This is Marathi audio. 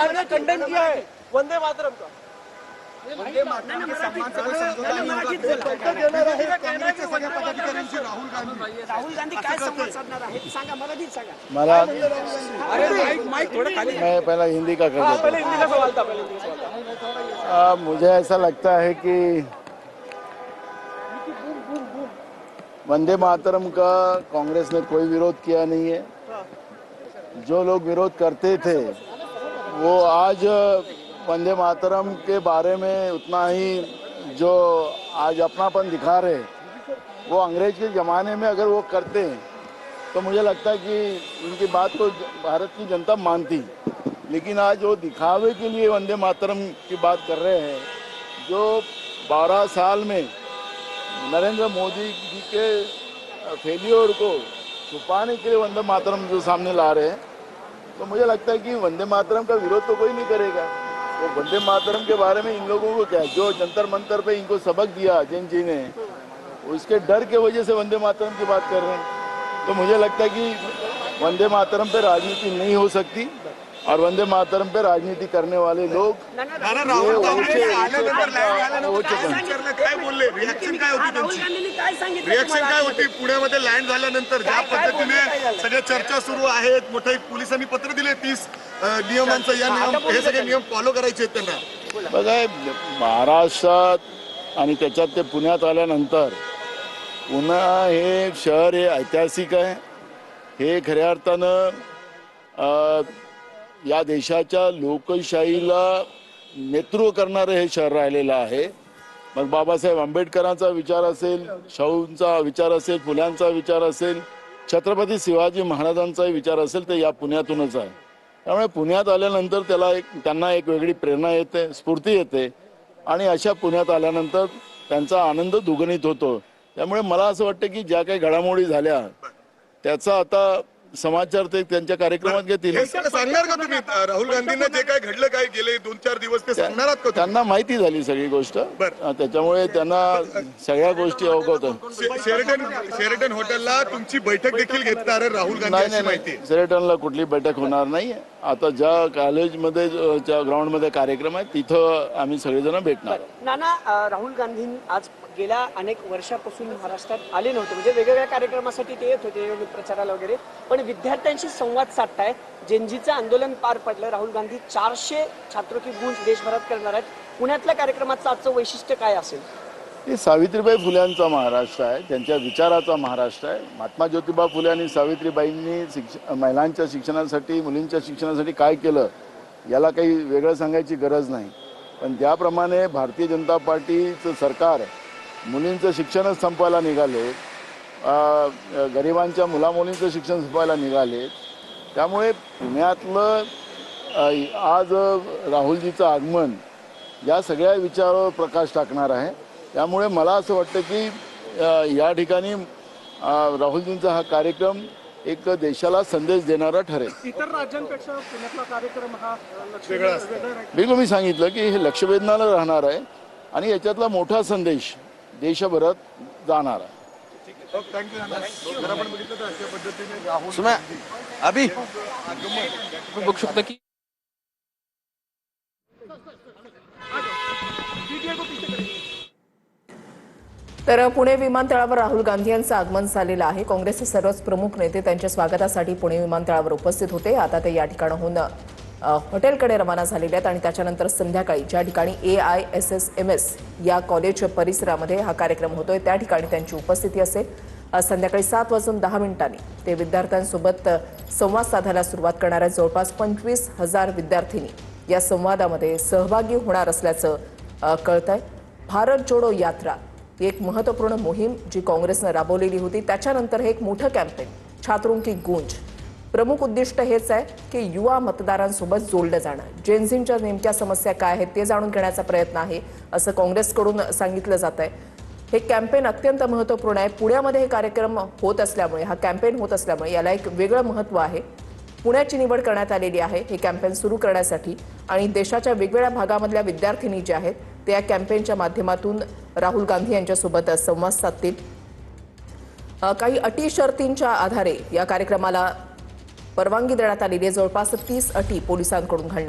ने कंडेम किया है वंदे मातरम का। वंदे मातरम के सम्मान से कोई समझौता नहीं होगा। काँग्रेसचे सगळ्या पदाधिकाऱ्यांशी राहुल गांधी काय संवाद साधणार आहेत सांगा, मराठीत सांगा मला। अरे माइक थोड़ा खाली। मैं पहला हिंदी का कर देता हूं। पहले हिंदी का सवाल था, पहले हिंदी का सवाल था। मुझे ऐसा लगता है कि वंदे मातरम का कांग्रेस ने कोई विरोध किया नहीं है। जो लोग विरोध करते थे वो आज वंदे मातरम के बारे में उतना ही जो आज अपनापन दिखा रहे, वो अंग्रेज के ज़माने में अगर वो करते तो मुझे लगता है कि उनकी बात को भारत की जनता मानती। लेकिन आज वो दिखावे के लिए वंदे मातरम की बात कर रहे हैं। जो 12 साल में नरेंद्र मोदी जी के फेलियर को छुपाने के लिए वंदे मातरम जो सामने ला रहे हैं, तो मुझे लगता है कि वंदे मातरम का विरोध तो कोई नहीं करेगा। तो वंदे मातरम के बारे में इन लोगों को क्या, जो जंतर मंतर पे इनको सबक दिया जैन जी ने, उसके डर के वजह से वंदे मातरम की बात कर रहे हैं। तो मुझे लगता है कि वंदे मातरम पे राजनीति नहीं हो सकती और वंदे मातरम पे राजनीति करने वाले लोग रिएक्शन काय होती पुण्यामध्ये लँड झाल्यानंतर? ज्या पद्धतीने सगळ्या चर्चा सुरू आहेत, मोठे पोलिसांनी पत्र दिले 30 नियमांचं, या नियम हे सगळे नियम फॉलो करायचे आहेत त्यांना। बघा, महाराष्ट्रात आणि त्याच्यात ते पुण्यात आल्यानंतर पुन्हा हे शहर हे ऐतिहासिक आहे। हे खऱ्या अर्थानं या देशाच्या लोकशाहीला नेतृत्व करणारे हे शहर राहिलेलं आहे। मग बाबासाहेब आंबेडकरांचा विचार असेल, शाहूंचा विचार असेल, फुल्यांचा विचार असेल, छत्रपती शिवाजी महाराजांचाही विचार असेल, ते या पुण्यातूनच आहे। त्यामुळे पुण्यात आल्यानंतर त्यांना एक वेगळी प्रेरणा येते, स्फूर्ती येते आणि अशा पुण्यात आल्यानंतर त्यांचा आनंद दुगणित होतो। त्यामुळे मला असं वाटतं की ज्या काही घडामोडी झाल्या त्याचा आता समाचार ते त्यांच्या कार्यक्रमात घेतील। सांगणार का तुम्ही राहुल गांधींना जे काय घडलं, काय गेले 2-4 दिवस, ते सांगणार आहात का? त्यांना माहिती झाली सगळी गोष्ट, त्याच्यामुळे त्यांना सगळ्या गोष्टी अवगत आहेत। शेरेटन हॉटेलला तुमची बैठक देखील घेतणार राहुल गांधी अशी माहिती? शेरेटनला कुठली बैठक होणार नाही। आता ज्या कॉलेजमध्ये ज्या ग्राउंडमध्ये कार्यक्रम आहे तिथं आम्ही सगळेजण भेटणार। नाना, राहुल गांधी आज गेल्या अनेक वर्षापासून महाराष्ट्रात आले नव्हते, म्हणजे वेगवेगळ्या कार्यक्रमासाठी ते येत होते प्रचाराला वगैरे, पण विद्यार्थ्यांशी संवाद साधताय। जेनजीचं आंदोलन पार पडलं, राहुल गांधी 400 छात्रों की गूंज देशभरात करणार आहेत। पुण्यातल्या कार्यक्रमाचं आजचं वैशिष्ट्य काय असेल? हे सावित्रीबाई फुल्यांचा महाराष्ट्र आहे, त्यांच्या विचाराचा महाराष्ट्र आहे। महात्मा ज्योतिबा फुले आणि सावित्रीबाईंनी महिलांच्या शिक्षणासाठी, मुलींच्या शिक्षणासाठी काय केलं याला काही वेगळं सांगायची गरज नाही। पण त्याप्रमाणे भारतीय जनता पार्टीचं सरकार मुलींचं शिक्षणच संपवायला निघाले, गरिबांच्या मुलामुलींचं शिक्षण संपवायला निघाले। त्यामुळे पुण्यातलं आज राहुलजीचं आगमन या सगळ्या विचारावर प्रकाश टाकणार आहे। त्यामुळे मला असं वाटतं की या ठिकाणी राहुलजींचा हा कार्यक्रम एक देशाला संदेश देणारा ठरेल। इतर राज्यांपेक्षा पुण्यातला कार्यक्रम हा वेगळा बिलकुल मी सांगितलं की हे लक्षवेधनाला राहणार आहे आणि याच्यातला मोठा संदेश देशभरात जाणार आहे। अभी बघू शकता की तर पुणे विमानतळावर राहुल गांधी यांचं आगमन झालेलं आहे। काँग्रेसचे सर्वच प्रमुख नेते त्यांच्या स्वागतासाठी पुणे विमानतळावर उपस्थित होते। आता ते या ठिकाणाहून हॉटेलकडे रवाना झालेले आहेत आणि त्याच्यानंतर संध्याकाळी ज्या ठिकाणी AISSMS या कॉलेज परिसरामध्ये हा कार्यक्रम होतोय त्या ठिकाणी त्यांची उपस्थिती असेल। संध्याकाळी 7:10 ते विद्यार्थ्यांसोबत संवाद साधायला सुरुवात करणार आहेत। जवळपास 25,000 विद्यार्थिनी या संवादामध्ये सहभागी होणार असल्याचं कळतंय। भारत जोडो यात्रा ही एक महत्त्वपूर्ण मोहीम जी काँग्रेसनं राबवलेली होती, त्याच्यानंतर हे एक मोठं कॅम्पेन छात्रों की गूंज, प्रमुख उद्दिष्ट हेच आहे की युवा मतदारांसोबत जोडलं जाणं, जेनझींच्या नेमक्या समस्या काय आहेत ते जाणून घेण्याचा प्रयत्न आहे असं काँग्रेसकडून सांगितलं जात आहे। हे कॅम्पेन अत्यंत महत्त्वपूर्ण आहे। पुण्यामध्ये हे कार्यक्रम होत असल्यामुळे, हा कॅम्पेन होत असल्यामुळे याला एक वेगळं महत्त्व आहे। पुण्याची निवड करण्यात आलेली आहे हे कॅम्पेन सुरू करण्यासाठी आणि देशाच्या वेगवेगळ्या भागामधल्या विद्यार्थिनी जे आहेत ते या कॅम्पेनच्या माध्यमातून राहुल गांधी यांच्यासोबत संवाद साधतील। काही अटी शर्तींच्या आधारे या कार्यक्रमाला परवानगी देण्यात आलेली आहे। जवळपास 30 अटी पोलिसांकडून घालण्यात